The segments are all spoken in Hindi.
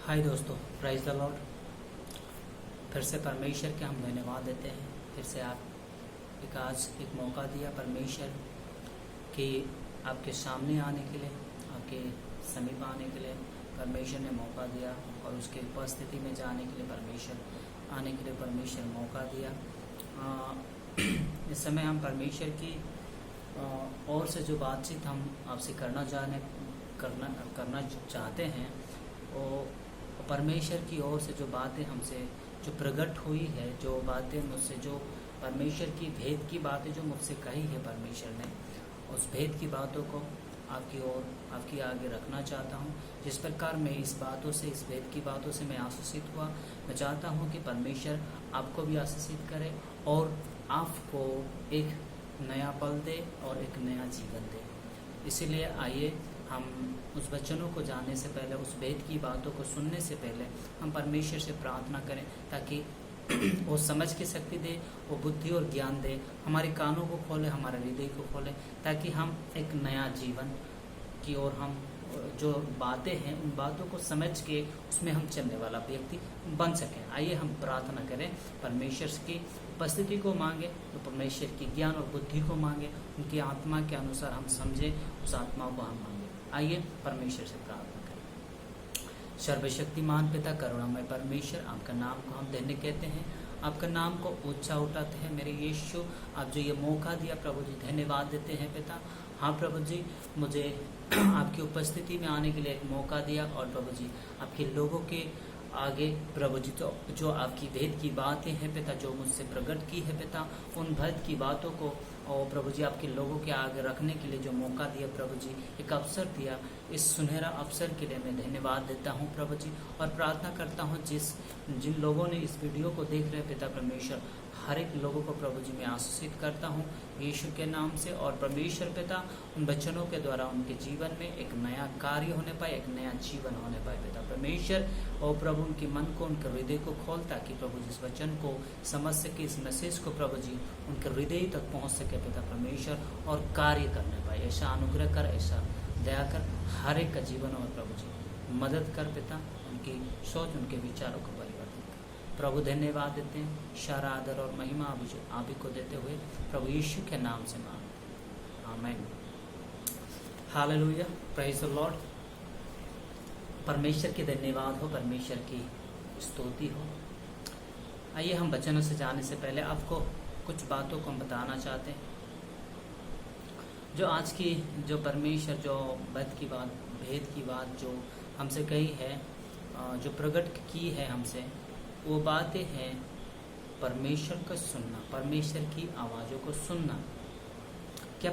हाय दोस्तों, प्राइज द लॉर्ड। फिर से परमेश्वर के हम धन्यवाद देते हैं। फिर से आप आज एक मौका दिया परमेश्वर कि आपके सामने आने के लिए, आपके समीप आने के लिए परमेश्वर ने मौका दिया, और उसके उपस्थिति में जाने के लिए परमेश्वर मौका दिया। इस समय हम परमेश्वर की ओर से जो बातचीत हम आपसे करना चाहते हैं, वो परमेश्वर की ओर से जो बातें हमसे जो प्रकट हुई है, जो बातें मुझसे, जो परमेश्वर की भेद की बातें जो मुझसे कही है परमेश्वर ने, उस भेद की बातों को आपकी ओर, आपकी आगे रखना चाहता हूँ। जिस प्रकार मैं इस भेद की बातों से मैं आशीषित हुआ, मैं चाहता हूँ कि परमेश्वर आपको भी आशीषित करे और आपको एक नया बल दे और एक नया जीवन दे। इसीलिए आइए हम उस वचनों को जानने से पहले, उस भेद की बातों को सुनने से पहले हम परमेश्वर से प्रार्थना करें, ताकि वो समझ की शक्ति दे, वो बुद्धि और ज्ञान दे, हमारे कानों को खोले, हमारे हृदय को खोले, ताकि हम एक नया जीवन की ओर हम जो बातें हैं उन बातों को समझ के उसमें हम चलने वाला व्यक्ति बन सकें। आइए हम प्रार्थना करें, परमेश्वर की उपस्थिति को मांगे, तो परमेश्वर की ज्ञान और बुद्धि को मांगे, उनकी आत्मा के अनुसार हम समझें, उस आत्मा को हम मांगे। आइए परमेश्वर से प्रार्थना करें। सर्वशक्तिमान पिता, करुणामय परमेश्वर, आपका नाम को हम धन्य कहते हैं, आपका नाम को ऊंचा उठाते हैं। मेरे यीशु, आप जो ये मौका दिया प्रभु जी, धन्यवाद देते हैं पिता। हाँ प्रभु जी, मुझे आपकी उपस्थिति में आने के लिए एक मौका दिया, और प्रभु जी आपके लोगों के आगे प्रभु जी जो आपकी भेद की बातें हैं पिता, जो मुझसे प्रकट की है पिता, उन भेद की बातों को और प्रभु जी आपके लोगों के आगे रखने के लिए जो मौका दिया प्रभु जी, एक अवसर दिया, इस सुनहरा अवसर के लिए मैं धन्यवाद देता हूँ प्रभु जी। और प्रार्थना करता हूँ जिन लोगों ने इस वीडियो को देख रहे पिता परमेश्वर, हर एक लोगों को प्रभु जी मैं आशीषित करता हूँ यीशु के नाम से। और परमेश्वर पिता, उन वचनों के द्वारा उनके जीवन में एक नया कार्य होने पाए, एक नया जीवन होने पाए पिता परमेश्वर। और प्रभु उनके मन को, उनके हृदय को खोल, ताकि प्रभु जी इस वचन को समझ सके, इस मैसेज को प्रभु जी उनके हृदय तक पहुँच सके पिता परमेश्वर, और कार्य करने पाए। ऐसा अनुग्रह कर, ऐसा दया कर, हर एक का जीवन और प्रभु जी मदद कर पिता, उनकी सोच, उनके विचारों को परिवर्तन कर। प्रभु धन्यवाद देते हैं, सारा आदर और महिमा आप ही को देते हुए प्रभु यीशु के नाम से मांगते, आमीन। Hallelujah, praise the Lord. परमेश्वर की धन्यवाद हो, परमेश्वर की स्तुति हो। आइए हम वचनों से जाने से पहले आपको कुछ बातों को हम बताना चाहते हैं, जो आज की जो परमेश्वर जो भेद की बात जो हमसे कही है, जो प्रकट की है हमसे, वो बातें हैं परमेश्वर का सुनना, परमेश्वर की आवाज़ों को सुनना। क्या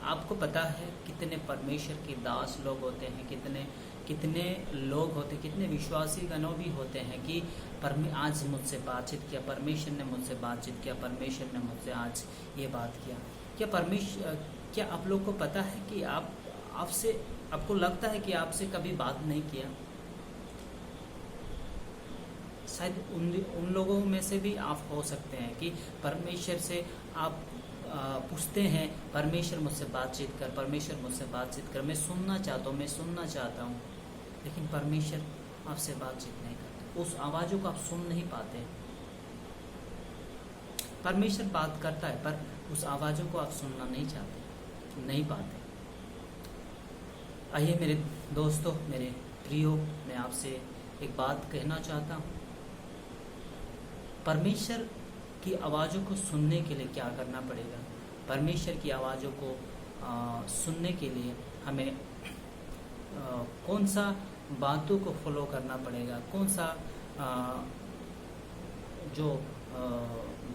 आपको पता है कितने परमेश्वर के दास लोग होते हैं, कितने लोग होते, कितने विश्वासी गणों भी होते हैं कि आज मुझसे बातचीत किया, परमेश्वर ने मुझसे बातचीत किया, परमेश्वर ने मुझसे आज ये बात किया। क्या आप लोग को पता है कि आपको लगता है कि आपसे कभी बात नहीं किया? शायद उन लोगों में से भी आप हो सकते हैं कि परमेश्वर से आप पूछते हैं, परमेश्वर मुझसे बातचीत कर, परमेश्वर मुझसे बातचीत कर, मैं सुनना चाहता हूँ, लेकिन परमेश्वर आपसे बातचीत नहीं करते, उस आवाज़ों को आप सुन नहीं पाते। परमेश्वर बात करता है, पर उस आवाज़ों को आप सुनना नहीं पाते। आइए मेरे दोस्तों, मेरे प्रियो, मैं आपसे एक बात कहना चाहता हूँ। परमेश्वर की आवाज़ों को सुनने के लिए क्या करना पड़ेगा? परमेश्वर की आवाज़ों को सुनने के लिए हमें कौन सा बातों को फॉलो करना पड़ेगा, कौन सा जो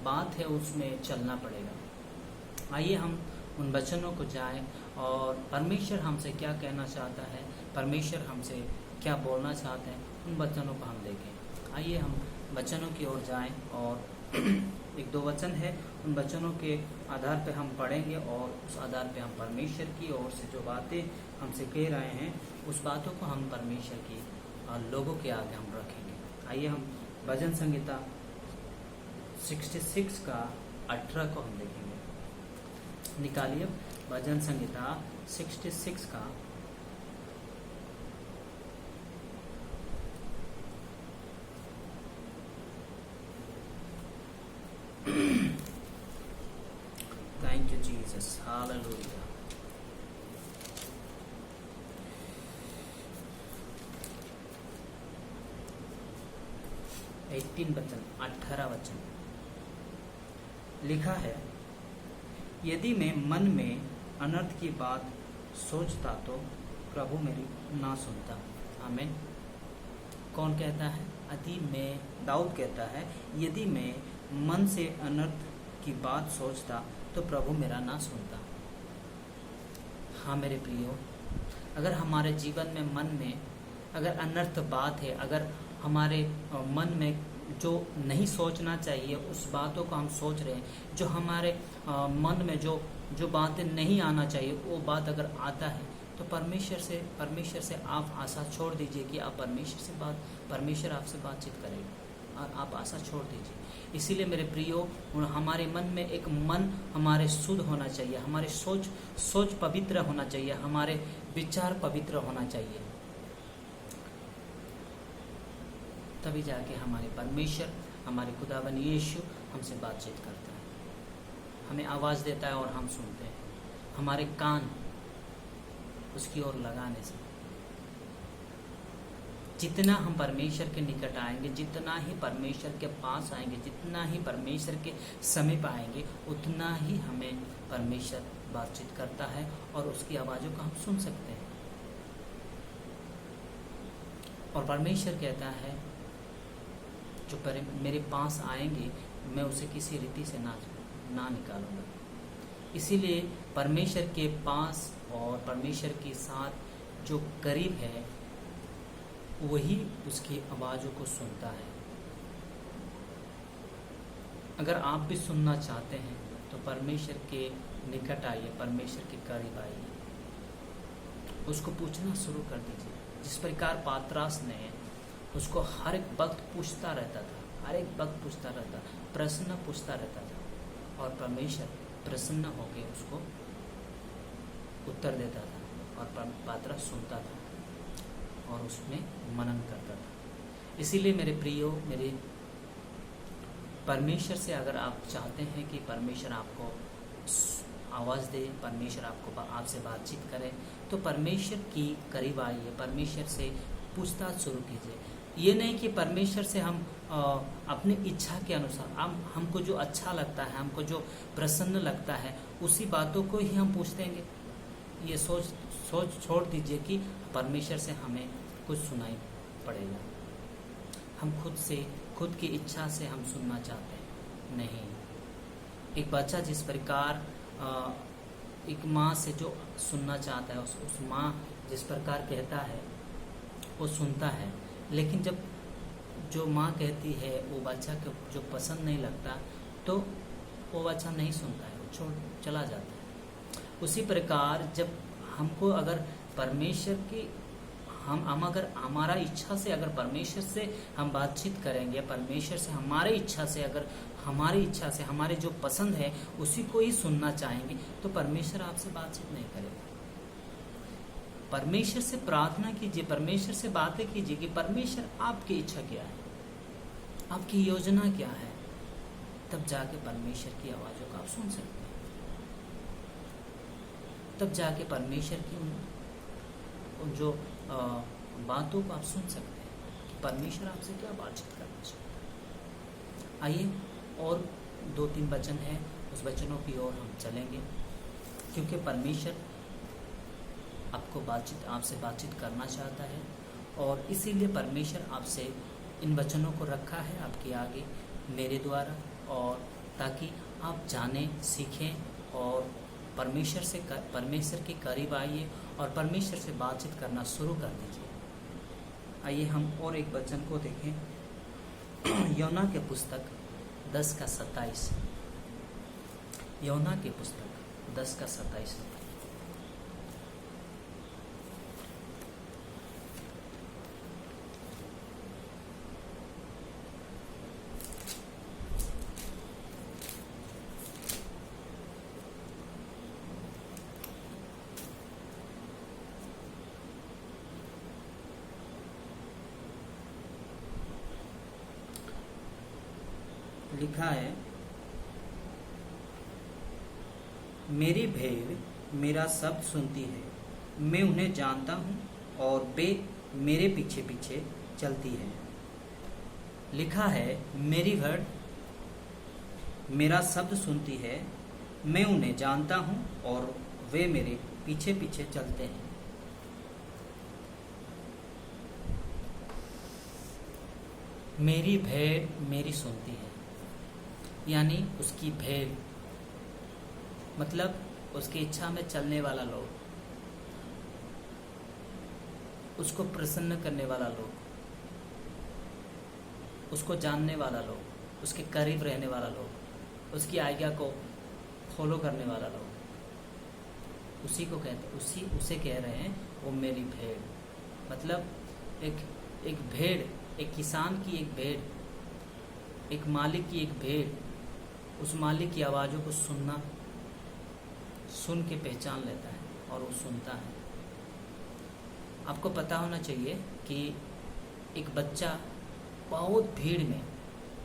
बात है उसमें चलना पड़ेगा। आइए हम उन वचनों को जाएं, और परमेश्वर हमसे क्या कहना चाहता है, परमेश्वर हमसे क्या बोलना चाहते हैं, उन वचनों को हम देखें। आइए हम वचनों की ओर जाएं, और एक दो वचन है, उन वचनों के आधार पर हम पढ़ेंगे, और उस आधार पर हम परमेश्वर की ओर से जो बातें हमसे कह रहे हैं, उस बातों को हम परमेश्वर की लोगों के आगे हम रखेंगे। आइए हम भजन संहिता 66 का 18 को हम देखेंगे। निकालिए भजन संहिता 66 का जीसस, हालेलुया। वचन 18 वचन लिखा है, यदि मैं मन में अनर्थ की बात सोचता तो प्रभु मेरी ना सुनता। आमीन। कौन कहता है? यदि मैं, दाऊद कहता है, यदि मैं मन से अनर्थ की बात सोचता तो प्रभु मेरा ना सुनता। हाँ मेरे प्रियो, अगर हमारे जीवन में मन में अगर अनर्थ बात है, अगर हमारे मन में जो नहीं सोचना चाहिए उस बातों को हम सोच रहे हैं, जो हमारे मन में जो बातें नहीं आना चाहिए वो बात अगर आता है तो परमेश्वर से आप आशा छोड़ दीजिए कि आप परमेश्वर आपसे बातचीत करेगा और आप आशा छोड़ दीजिए। इसीलिए मेरे प्रियो, हमारे मन में एक मन हमारे शुद्ध होना चाहिए, हमारे सोच पवित्र होना चाहिए, हमारे विचार पवित्र होना चाहिए, तभी जाके हमारे परमेश्वर, हमारे खुदावन यीशु हमसे बातचीत करता है, हमें आवाज़ देता है और हम सुनते हैं। हमारे कान उसकी ओर लगाने से जितना हम परमेश्वर के निकट आएंगे, जितना ही परमेश्वर के पास आएंगे, जितना ही परमेश्वर के समीप आएंगे, उतना ही हमें परमेश्वर बातचीत करता है और उसकी आवाज़ों को हम सुन सकते हैं। और परमेश्वर कहता है, जो मेरे पास आएंगे मैं उसे किसी रीति से ना निकालूंगा। इसीलिए परमेश्वर के पास और परमेश्वर के साथ जो करीब है वही उसकी आवाज़ों को सुनता है। अगर आप भी सुनना चाहते हैं तो परमेश्वर के निकट आइए, परमेश्वर के करीब आइए, उसको पूछना शुरू कर दीजिए। जिस प्रकार पात्रास ने उसको हर एक वक्त पूछता रहता था, हर एक वक्त पूछता रहता, प्रश्न पूछता रहता था और परमेश्वर प्रसन्न होकर उसको उत्तर देता था और पात्रास सुनता था और उसमें मनन करता था। इसीलिए मेरे प्रियो, मेरे परमेश्वर से अगर आप चाहते हैं कि परमेश्वर आपको आवाज़ दे, परमेश्वर आपसे बातचीत करे, तो परमेश्वर की करीब आइए, परमेश्वर से पूछताछ शुरू कीजिए। ये नहीं कि परमेश्वर से हम अपनी इच्छा के अनुसार, हमको जो अच्छा लगता है, हमको जो प्रसन्न लगता है, उसी बातों को ही हम पूछ देंगे। ये सोच छोड़ दीजिए कि परमेश्वर से हमें कुछ सुनाई पड़ेगा। हम खुद की इच्छा से हम सुनना चाहते हैं, नहीं। एक बच्चा जिस प्रकार एक माँ से जो सुनना चाहता है, उस माँ जिस प्रकार कहता है वो सुनता है, लेकिन जब जो माँ कहती है वो बच्चा को जो पसंद नहीं लगता तो वो बच्चा नहीं सुनता है, वो छोड़ चला जाता है। उसी प्रकार जब हमको अगर परमेश्वर की हम अगर हमारा इच्छा से अगर परमेश्वर से हम बातचीत करेंगे, परमेश्वर से हमारी इच्छा से हमारे जो पसंद है उसी को ही सुनना चाहेंगे, तो परमेश्वर आपसे बातचीत नहीं करेगा। परमेश्वर से प्रार्थना कीजिए, परमेश्वर से बातें कीजिए कि परमेश्वर आपकी इच्छा क्या है, आपकी योजना क्या है, तब जाके परमेश्वर की आवाज़ों को आप सुन सकते हैं। तब जाके परमेश्वर की उन जो बातों को आप सुन सकते हैं कि परमेश्वर आपसे क्या बातचीत करना चाहता है। आइए, और 2-3 वचन है, उस वचनों की ओर हम चलेंगे, क्योंकि परमेश्वर आपसे बातचीत करना चाहता है और इसीलिए परमेश्वर आपसे इन वचनों को रखा है आपके आगे मेरे द्वारा, और ताकि आप जानें, सीखें और परमेश्वर के करीब आइए और परमेश्वर से बातचीत करना शुरू कर दीजिए। आइए हम और एक वचन को देखें। योना के पुस्तक 10:27। योना के पुस्तक 10:27। लिखा है, मेरी भेड़ मेरा शब्द सुनती है, मैं उन्हें जानता हूँ और वे मेरे पीछे पीछे चलती है। लिखा है, मेरी भेड़ मेरा शब्द सुनती है, मैं उन्हें जानता हूँ और वे मेरे पीछे पीछे चलते हैं। मेरी भेड़ मेरी सुनती है, यानी उसकी भेड़ मतलब उसकी इच्छा में चलने वाला लोग, उसको प्रसन्न करने वाला लोग, उसको जानने वाला लोग, उसके करीब रहने वाला लोग, उसकी आज्ञा को फॉलो करने वाला लोग, उसे कह रहे हैं वो मेरी भेड़। मतलब एक भेड़, एक किसान की एक भेड़, एक मालिक की एक भेड़, उस मालिक की आवाज़ों को सुन के पहचान लेता है और वो सुनता है। आपको पता होना चाहिए कि एक बच्चा बहुत भीड़ में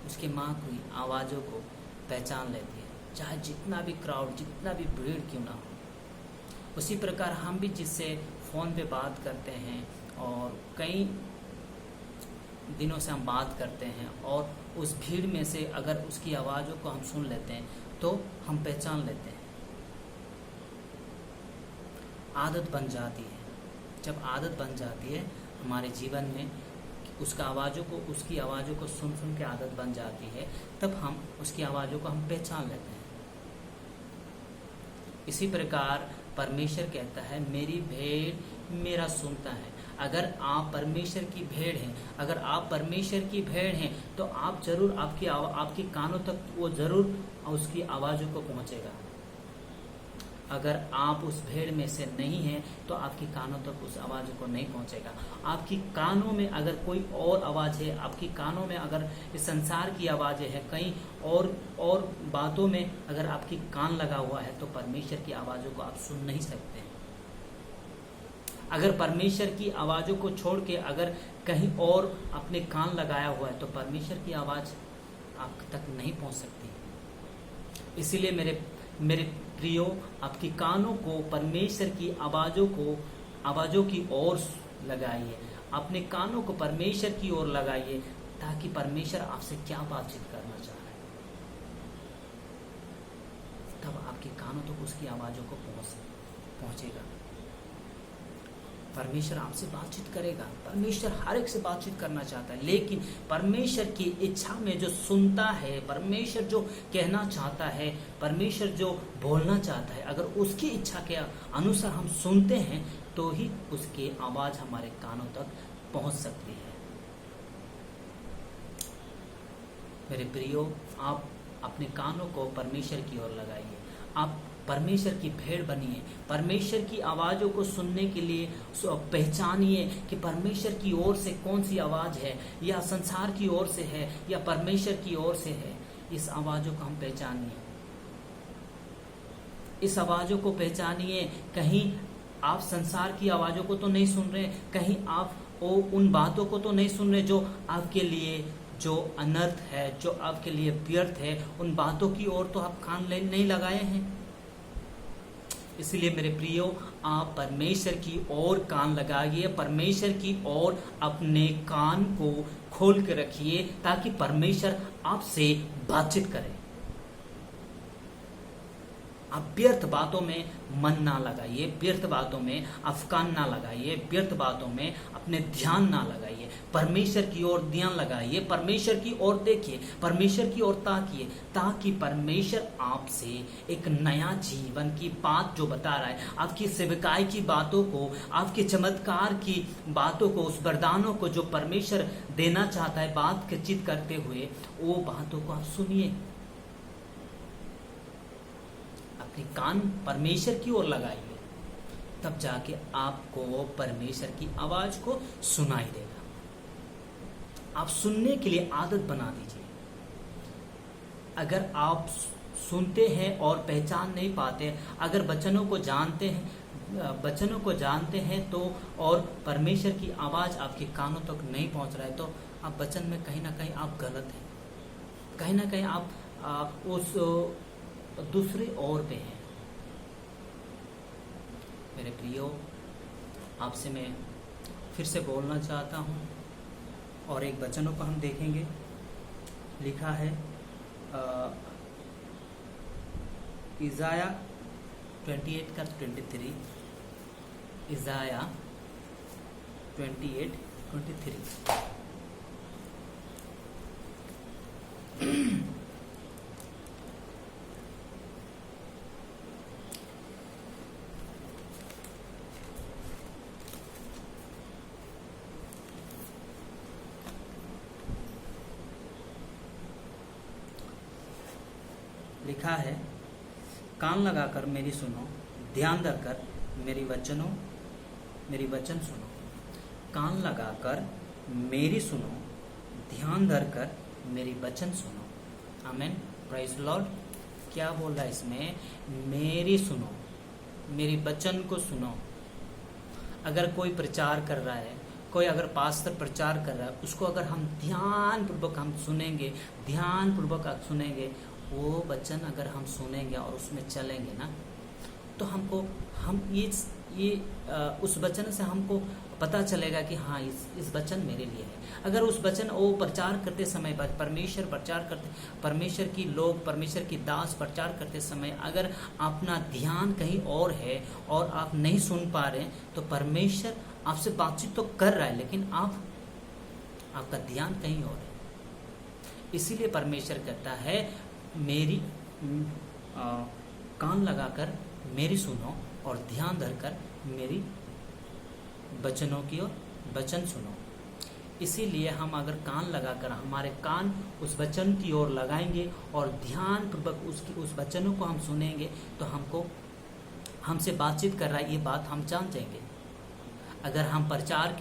उसके माँ की आवाज़ों को पहचान लेती है, चाहे जितना भी क्राउड, जितना भी भीड़ क्यों ना हो। उसी प्रकार हम भी जिससे फ़ोन पे बात करते हैं और कई दिनों से हम बात करते हैं और उस भीड़ में से अगर उसकी आवाज़ों को हम सुन लेते हैं तो हम पहचान लेते हैं। आदत बन जाती है। जब आदत बन जाती है हमारे जीवन में, उसकी आवाज़ों को सुन के आदत बन जाती है, तब हम उसकी आवाज़ों को हम पहचान लेते हैं। इसी प्रकार परमेश्वर कहता है, मेरी भेड़ मेरा सुनता है। अगर आप परमेश्वर की भेड़ हैं, अगर आप परमेश्वर की भेड़ हैं, तो आप जरूर आपकी कानों तक वो जरूर उसकी आवाज़ों को पहुंचेगा। अगर आप उस भेड़ में से नहीं हैं तो आपकी कानों तक उस आवाज़ को नहीं पहुंचेगा। आपकी कानों में अगर कोई और आवाज़ है, आपकी कानों में अगर इस संसार की आवाज़ें हैं, कहीं और बातों में अगर आपकी कान लगा हुआ है, तो परमेश्वर की आवाज़ों को आप सुन नहीं सकते। अगर परमेश्वर की आवाज़ों को छोड़ के अगर कहीं और अपने कान लगाया हुआ है, तो परमेश्वर की आवाज़ आप तक नहीं पहुंच सकती। इसीलिए मेरे प्रियो, आपकी कानों को परमेश्वर की आवाज़ों की ओर लगाइए। अपने कानों को परमेश्वर की ओर लगाइए, ताकि परमेश्वर आपसे क्या बातचीत करना चाह रहा है, तब आपके कानों तक उसकी आवाज़ों को पहुंचेगा। परमेश्वर आपसे बातचीत करेगा। परमेश्वर हर एक से बातचीत करना चाहता है, लेकिन परमेश्वर की इच्छा में जो सुनता है, परमेश्वर जो कहना चाहता है, परमेश्वर जो बोलना चाहता है, अगर उसकी इच्छा के अनुसार हम सुनते हैं तो ही उसकी आवाज़ हमारे कानों तक पहुंच सकती है। मेरे प्रियो, आप अपने कानों को परमेश्वर की ओर लगाइए। आप परमेश्वर की भेड़ बनिए। परमेश्वर की आवाज़ों को सुनने के लिए पहचानिए कि परमेश्वर की ओर से कौन सी आवाज़ है, या संसार की ओर से है या परमेश्वर की ओर से है। इस आवाज़ों को हम पहचानिए। इस आवाज़ों को पहचानिए। कहीं आप संसार की आवाज़ों को तो नहीं सुन रहे, कहीं आप उन बातों को तो नहीं सुन रहे जो आपके लिए जो अनर्थ है, जो आपके लिए व्यर्थ है। उन बातों की ओर तो आप कान नहीं लगाए हैं। इसलिए मेरे प्रियो, आप परमेश्वर की ओर कान लगाइए। परमेश्वर की ओर अपने कान को खोल के रखिए, ताकि परमेश्वर आपसे बातचीत करे। आप व्यर्थ बातों में मन ना लगाइए, व्यर्थ बातों में अफकान ना लगाइए, व्यर्थ बातों में अपने ध्यान ना लगाइए। परमेश्वर की ओर ध्यान लगाइए, परमेश्वर की ओर देखिए, परमेश्वर की ओर ताकिए, ताकि परमेश्वर आपसे एक नया जीवन की बात जो बता रहा है, आपकी सेवकाई की बातों को, आपके चमत्कार की बातों को, उस वरदानों को जो परमेश्वर देना चाहता है, बातचीत करते हुए, वो बातों को आप सुनिए। कान परमेश्वर की ओर लगाइए, तब जाके आपको परमेश्वर की आवाज को सुनाई देगा। आप सुनने के लिए आदत बना दीजिए। अगर आप सुनते हैं और पहचान नहीं पाते, अगर वचनों को जानते हैं तो और परमेश्वर की आवाज आपके कानों तक नहीं पहुंच रहा है, तो आप वचन में कहीं ना कहीं आप गलत हैं, कहीं ना कहीं आप उस दूसरे ओर पे हैं। मेरे प्रियो, आपसे मैं फिर से बोलना चाहता हूँ और एक वचनों को हम देखेंगे। लिखा है इज़ाया 28 का 23, इज़ाया 28:23। लिखा है, कान लगाकर मेरी सुनो, ध्यान धरकर मेरी वचन सुनो। कान लगाकर मेरी सुनो, ध्यान धरकर मेरी वचन सुनो। आमीन, प्राइज लॉर्ड। क्या बोल रहा है इसमें? मेरी सुनो, मेरी वचन को सुनो। अगर कोई प्रचार कर रहा है, कोई अगर पास्टर प्रचार कर रहा है, उसको अगर हम ध्यान पूर्वक हम सुनेंगे, ध्यान पूर्वक सुनेंगे, वो वचन अगर हम सुनेंगे और उसमें चलेंगे ना, तो हम उस वचन से हमको पता चलेगा कि हाँ, इस वचन मेरे लिए है। अगर उस वचन वो प्रचार करते समय, परमेश्वर की लोग, परमेश्वर की दास प्रचार करते समय अगर अपना ध्यान कहीं और है और आप नहीं सुन पा रहे हैं, तो परमेश्वर आपसे बातचीत तो कर रहा है, लेकिन आपका ध्यान कहीं और है। इसीलिए परमेश्वर कहता है, मेरी कान लगाकर मेरी सुनो और ध्यान धरकर मेरी वचनों की ओर वचन सुनो। इसीलिए हम अगर कान लगाकर हमारे कान उस वचन की ओर लगाएंगे और ध्यान पूर्वक उस वचनों को हम सुनेंगे, तो हमसे बातचीत कर रहा है, ये बात हम जान जाएंगे। अगर हम प्रचार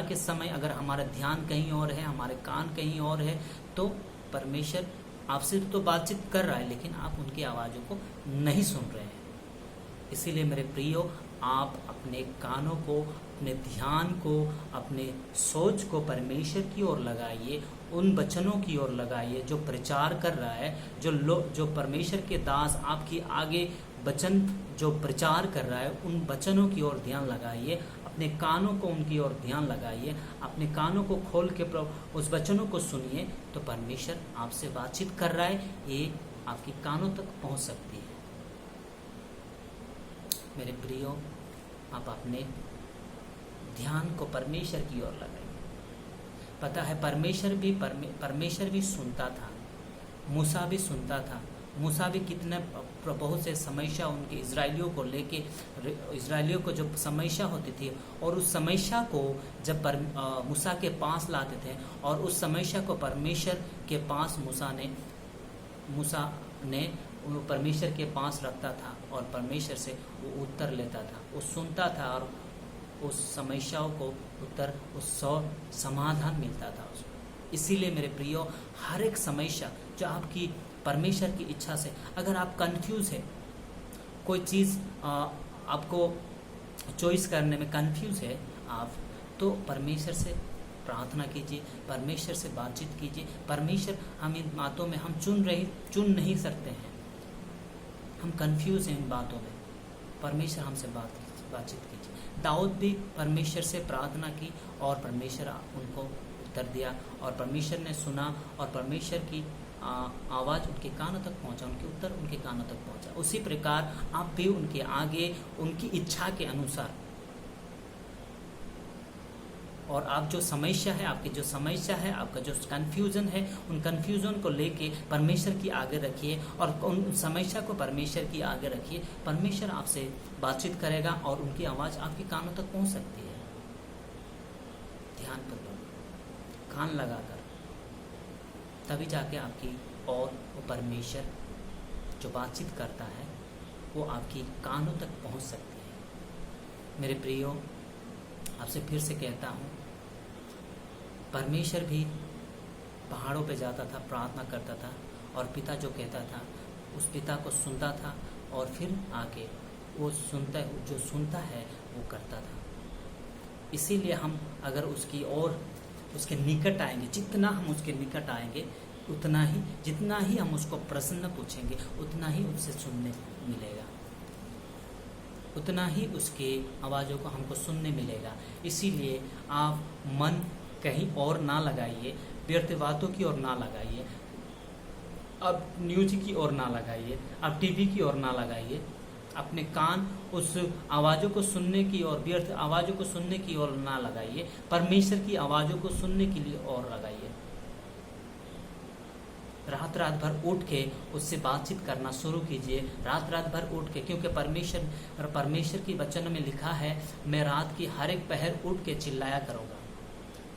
के समय अगर हमारा ध्यान कहीं और है, हमारे कान कहीं और है, तो परमेश्वर आपसे तो बातचीत कर रहा है, लेकिन आप उनकी आवाज़ों को नहीं सुन रहे हैं। इसीलिए मेरे प्रियो, आप अपने कानों को, अपने ध्यान को, अपने सोच को परमेश्वर की ओर लगाइए, उन वचनों की ओर लगाइए जो प्रचार कर रहा है, जो परमेश्वर के दास आपकी आगे वचन जो प्रचार कर रहा है, उन वचनों की ओर ध्यान लगाइए। अपने कानों को उनकी ओर ध्यान लगाइए, अपने कानों को खोल के उस वचनों को सुनिए, तो परमेश्वर आपसे बातचीत कर रहा है, ये आपकी कानों तक पहुंच सकती है। मेरे प्रियो, आप अपने ध्यान को परमेश्वर की ओर लगाइए। पता है, परमेश्वर भी सुनता था, मूसा भी सुनता था। मूसा भी कितने बहुत से समस्या उनके इजराइलियों को जो समस्या होती थी, और उस समस्या को जब मूसा के पास लाते थे, और उस समस्या को परमेश्वर के पास मूसा ने परमेश्वर के पास रखता था, और परमेश्वर से वो उत्तर लेता था, वो सुनता था, और उस समस्याओं को उत्तर, उस समाधान मिलता था उसको। इसीलिए मेरे प्रियो, हर एक समस्या जो आपकी परमेश्वर की इच्छा से, अगर आप कंफ्यूज है, कोई चीज़ आपको चॉइस करने में कंफ्यूज है आप, तो परमेश्वर से प्रार्थना कीजिए, परमेश्वर से बातचीत कीजिए। परमेश्वर, हम इन बातों में हम चुन नहीं सकते हैं, हम कंफ्यूज हैं इन बातों में, परमेश्वर हमसे बातचीत कीजिए। दाऊद भी परमेश्वर से प्रार्थना की, और परमेश्वर उनको उत्तर दिया, और परमेश्वर ने सुना, और परमेश्वर की आवाज़ उनके कानों तक पहुंचा, उनके उत्तर उनके कानों तक पहुंचा। उसी प्रकार आप भी उनके आगे, उनकी इच्छा के अनुसार, और आप जो समस्या है, आपकी जो समस्या है, आपका जो कन्फ्यूजन है, उन कन्फ्यूजन को लेके परमेश्वर की आगे रखिए, और उन समस्या को परमेश्वर की आगे रखिए। परमेश्वर आपसे बातचीत करेगा, और उनकी आवाज़ आपके कानों तक पहुंच सकती है। ध्यानपूर्वक कान लगाकर, तभी जाके आपकी और वो परमेश्वर जो बातचीत करता है, वो आपकी कानों तक पहुंच सकती है। मेरे प्रियो, आपसे फिर से कहता हूँ, परमेश्वर भी पहाड़ों पे जाता था, प्रार्थना करता था, और पिता जो कहता था उस पिता को सुनता था, और फिर आके वो जो सुनता है वो करता था। इसीलिए हम अगर उसके निकट आएंगे, जितना हम उसके निकट आएंगे, जितना ही हम उसको प्रश्न पूछेंगे, उतना ही उससे सुनने मिलेगा। उतना ही उसके आवाज़ों को हमको सुनने मिलेगा। इसीलिए आप मन कहीं और ना लगाइए, व्यर्थ बातों की ओर ना लगाइए, अब न्यूज की ओर ना लगाइए, अब टीवी की ओर ना लगाइए। अपने कान उस आवाज़ों को सुनने की और व्यर्थ आवाज़ों को सुनने की ओर ना लगाइए, परमेश्वर की आवाज़ों को सुनने के लिए और लगाइए। रात रात भर उठ के उससे बातचीत करना शुरू कीजिए, रात रात भर उठ के, क्योंकि परमेश्वर की वचन में लिखा है, मैं रात की हर एक पहर उठ के चिल्लाया करूँगा,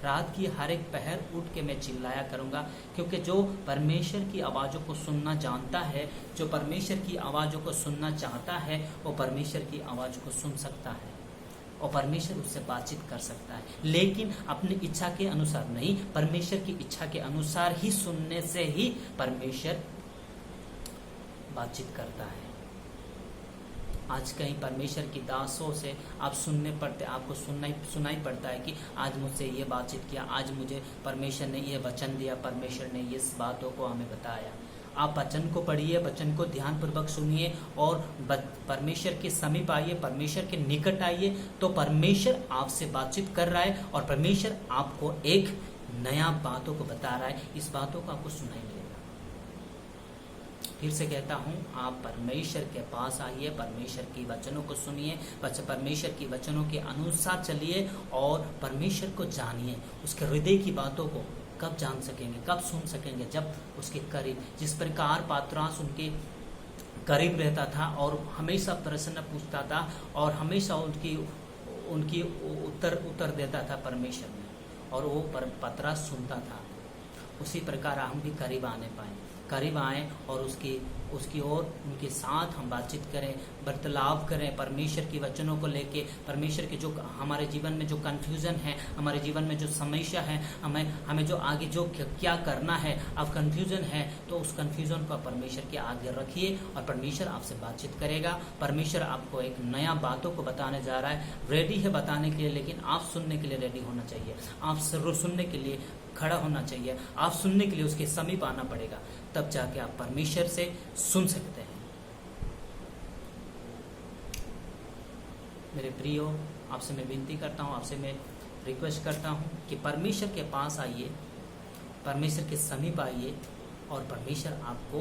रात की हर एक पहर उठ के मैं चिल्लाया करूँगा। क्योंकि जो परमेश्वर की आवाज़ों को सुनना जानता है, जो परमेश्वर की आवाज़ों को सुनना चाहता है, वो परमेश्वर की आवाज़ को सुन सकता है और परमेश्वर उससे बातचीत कर सकता है। लेकिन अपनी इच्छा के अनुसार नहीं, परमेश्वर की इच्छा के अनुसार ही सुनने से ही परमेश्वर बातचीत करता है। आज कहीं परमेश्वर की दासों से आप सुनने पड़ते, आपको सुनाई पड़ता है कि आज मुझसे ये बातचीत किया, आज मुझे परमेश्वर ने ये वचन दिया, परमेश्वर ने ये बातों को हमें बताया। आप वचन को पढ़िए, वचन को ध्यानपूर्वक सुनिए और परमेश्वर के समीप आइए, परमेश्वर के निकट आइए, तो परमेश्वर आपसे बातचीत कर रहा है और परमेश्वर आपको एक नया बातों को बता रहा है। इस बातों को आपको सुनाई मिलेगा। फिर से कहता हूँ, आप परमेश्वर के पास आइए, परमेश्वर की वचनों को सुनिए, परमेश्वर की वचनों के अनुसार चलिए और परमेश्वर को जानिए। उसके हृदय की बातों को कब जान सकेंगे, कब सुन सकेंगे? जब उसके करीब, जिस प्रकार पात्रास उनके करीब रहता था और हमेशा प्रश्न पूछता था और हमेशा उनकी उत्तर देता था परमेश्वर में, और वो पत्रास सुनता था। उसी प्रकार हम भी करीब आएँ और उसकी ओर उनके साथ हम बातचीत करें, बर्ताव करें परमेश्वर की वचनों को लेके। परमेश्वर के जो हमारे जीवन में जो कन्फ्यूज़न है, हमारे जीवन में जो समस्या है, हमें जो आगे जो क्या करना है, अब कन्फ्यूज़न है, तो उस कन्फ्यूज़न को परमेश्वर के आगे रखिए और परमेश्वर आपसे बातचीत करेगा। परमेश्वर आपको एक नया बातों को बताने जा रहा है, रेडी है बताने के लिए, लेकिन आप सुनने के लिए रेडी होना चाहिए, आप सुनने के लिए खड़ा होना चाहिए, आप सुनने के लिए उसके समीप आना पड़ेगा, तब जाके आप परमेश्वर से सुन सकते हैं। मेरे प्रियो, आपसे मैं विनती करता हूँ, आपसे मैं रिक्वेस्ट करता हूँ कि परमेश्वर के पास आइए, परमेश्वर के समीप आइए और परमेश्वर आपको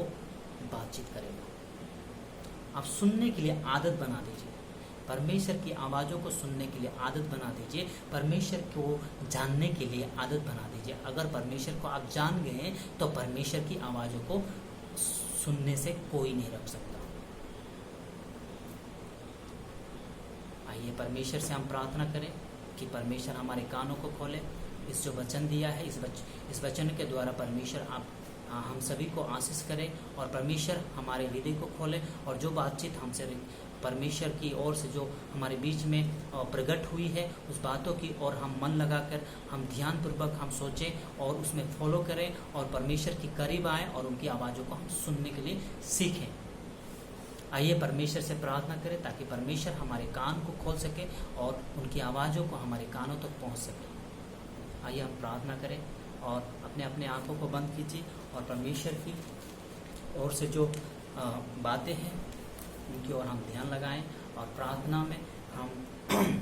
बातचीत करेगा। आप सुनने के लिए आदत बना दीजिए, परमेश्वर की आवाज़ों को सुनने के लिए आदत बना दीजिए, परमेश्वर को जानने के लिए आदत बना दीजिए। अगर परमेश्वर को आप जान गए तो परमेश्वर की आवाज़ों को सुनने से कोई नहीं रोक सकता। आइए परमेश्वर से हम प्रार्थना करें कि परमेश्वर हमारे कानों को खोले, इस जो वचन दिया है, इस वचन के द्वारा परमेश्वर आप हम सभी को आशीष करें और परमेश्वर हमारे हृदय को खोले और जो बातचीत हमसे परमेश्वर की ओर से जो हमारे बीच में प्रकट हुई है, उस बातों की ओर हम मन लगाकर हम ध्यानपूर्वक हम सोचें और उसमें फॉलो करें और परमेश्वर के करीब आएँ और उनकी आवाज़ों को हम सुनने के लिए सीखें। आइए परमेश्वर से प्रार्थना करें ताकि परमेश्वर हमारे कान को खोल सके और उनकी आवाज़ों को हमारे कानों तक पहुंच सके। आइए हम प्रार्थना करें और अपने अपने आँखों को बंद कीजिए और परमेश्वर की ओर से जो बातें हैं उनकी ओर हम ध्यान लगाएं और प्रार्थना में हम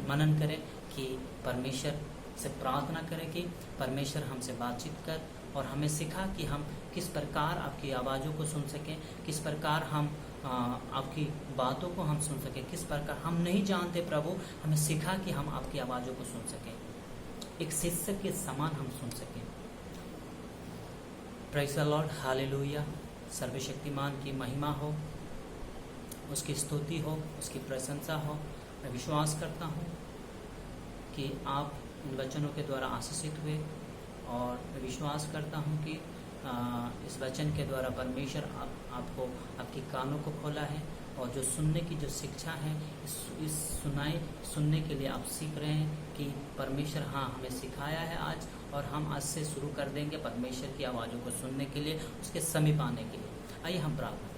मनन करें कि परमेश्वर से प्रार्थना करें कि परमेश्वर हमसे बातचीत कर और हमें सिखा कि हम किस प्रकार आपकी आवाज़ों को सुन सकें, किस प्रकार हम आपकी बातों को हम सुन सकें, किस प्रकार हम नहीं जानते प्रभु, हमें सिखा कि हम आपकी आवाज़ों को सुन सकें, एक शिष्य के समान हम सुन सकें। Praise the Lord, hallelujah. सर्वशक्तिमान की महिमा हो, उसकी स्तुति हो, उसकी प्रशंसा हो। मैं विश्वास करता हूँ कि आप इन वचनों के द्वारा आशीषित हुए और मैं विश्वास करता हूँ कि इस वचन के द्वारा परमेश्वर आपको आपके कानों को खोला है और जो सुनने की जो शिक्षा है इस सुनने के लिए आप सीख रहे हैं कि परमेश्वर हमें सिखाया है आज और हम आज से शुरू कर देंगे परमेश्वर की आवाज़ों को सुनने के लिए, उसके समीप आने के लिए। आइए हम प्रार्थना करें।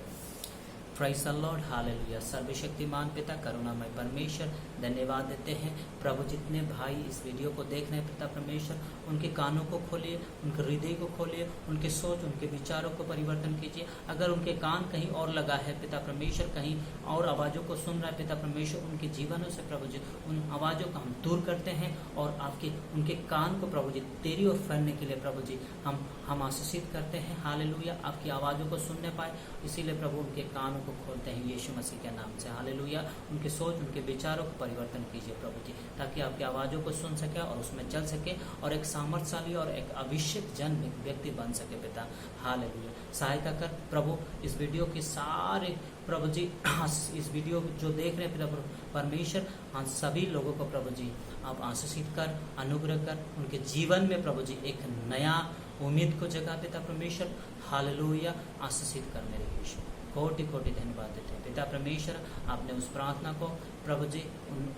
Praise the Lord, hallelujah. सर्वशक्तिमान पिता, करुणामय परमेश्वर, धन्यवाद देते हैं प्रभु। जितने भाई इस वीडियो को देख रहे हैं पिता परमेश्वर, उनके कानों को खोलिए, उनके हृदय को खोलिए, उनके सोच, उनके विचारों को परिवर्तन कीजिए। अगर उनके कान कहीं और लगा है पिता परमेश्वर, कहीं और आवाज़ों को सुन रहा है पिता परमेश्वर, उनके जीवनों से प्रभु जी उन आवाज़ों को हम दूर करते हैं और आपके उनके कान को प्रभु जी तेरी ओर फेरने के लिए प्रभु जी हम आशीषित करते हैं। हालेलुया, आपकी आवाज़ों को सुनने पाए, इसीलिए प्रभु उनके कानों को खोलते हैं यीशु मसीह के नाम से। हालेलुया, उनके सोच, उनके विचारों को परिवर्तन कीजिए प्रभु जी, ताकि आपकी आवाज़ों को सुन सके और उसमें चल सके और एक सामर्थ्यशाली और एक अभिषेक जन व्यक्ति बन सके पिता। हालेलुया, सहायता कर प्रभु। इस वीडियो के सारे प्रभु जी, इस वीडियो जो देख रहे हैं पिता परमेश्वर, हाँ सभी लोगों को प्रभु जी आप आशीषित कर, अनुग्रह कर, उनके जीवन में प्रभु जी एक नया उम्मीद को जगा पिता परमेश्वर। हालेलुया, आशीषित कर मेरे यीशु। कोटि कोटि धन्यवाद देते हैं पिता परमेश्वर। आपने उस प्रार्थना को प्रभु जी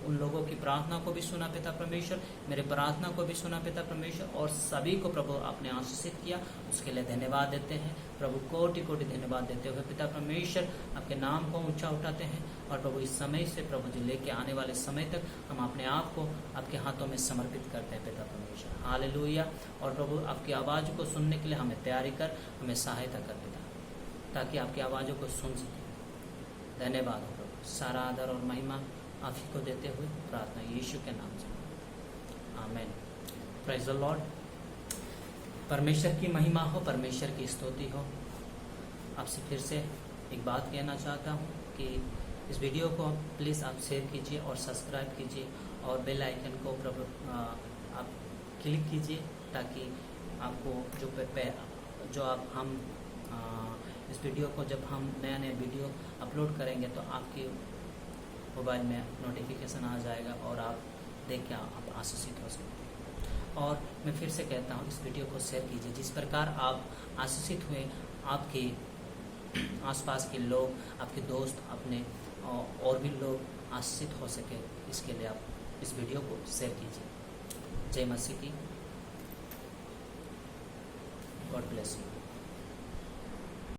उन लोगों की प्रार्थना को भी सुना पिता परमेश्वर, मेरे प्रार्थना को भी सुना पिता परमेश्वर, और सभी को प्रभु आपने आशीषित किया, उसके लिए धन्यवाद देते हैं प्रभु। कोटि कोटि धन्यवाद देते हुए पिता परमेश्वर आपके नाम को ऊंचा उठाते हैं और प्रभु इस समय से प्रभु जी लेके आने वाले समय तक हम अपने आप को आपके हाथों में समर्पित करते हैं पिता परमेश्वर। हालेलुया, और प्रभु आपकी आवाज़ को सुनने के लिए हमें तैयारी कर, हमें सहायता कर पिता, ताकि आपकी आवाज़ों को सुन सकें। धन्यवाद हो प्रभु, सारा आदर और महिमा आप ही को देते हुए प्रार्थना यीशु के नाम से, आमीन। Praise the Lord. परमेश्वर की महिमा हो, परमेश्वर की स्तुति हो। आपसे फिर से एक बात कहना चाहता हूँ कि इस वीडियो को प्लीज़ आप शेयर कीजिए और सब्सक्राइब कीजिए और बेल आइकन को प्रभु आप क्लिक कीजिए, ताकि आपको जो आप हम इस वीडियो को जब हम नया वीडियो अपलोड करेंगे तो आपके मोबाइल में नोटिफिकेशन आ जाएगा और आप देख के आप आशीषित हो सकते हैं। और मैं फिर से कहता हूँ, इस वीडियो को शेयर कीजिए। जिस प्रकार आप आशीषित हुए, आपके आसपास के लोग, आपके दोस्त, अपने और भी लोग आशीषित हो सके, इसके लिए आप इस वीडियो को शेयर कीजिए। जय मसीह की। God bless you.